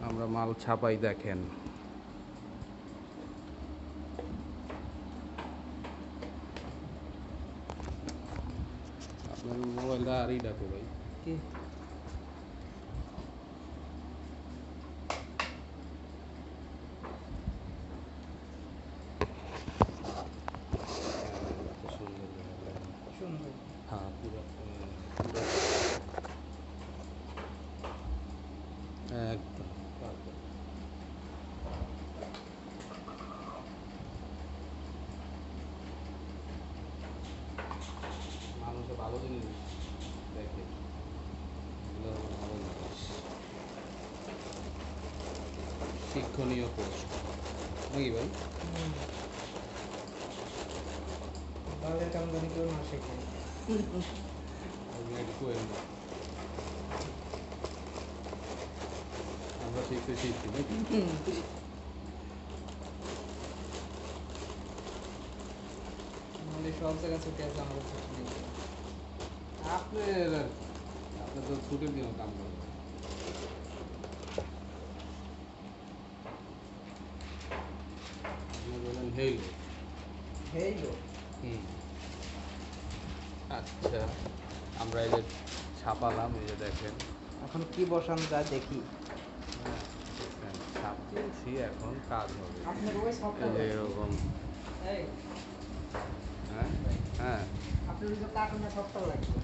আমরা মাল ছাপাই দেখেন। আপনার মোবাইলটা আরই ডাকো ভাই। কি সুন্দর হ্যাঁ পুরো একদম মানুষে ভালো জিনিস দেখে, এগুলো হলো ভালো জিনিস, শিক্ষণীয় পোস্ট নাকি ভাই? বালের কাম জানি কেউ না শেখে। আমরা শিখতে শিখছি নাকি? মানে সব জায়গা ছুটে আছে আমাদের ছুটি নেই। আপনার আপনার তো ছুটির দিনও কাম করেন। আপনি বলেন হেইলো। হেইলো আচ্ছা, আমরা এই যে ছাপালাম, এই যে দেখেন। এখন কি বসান যায় দেখি। হ্যাঁ দেখেন, ছাপিয়েছি, এখন কাজ হবে। আপনার ওই সবটা এই যে এরকম। এই হ্যাঁ হ্যাঁ আপনার ওই যে কার্টুনের সবটা লাগবে।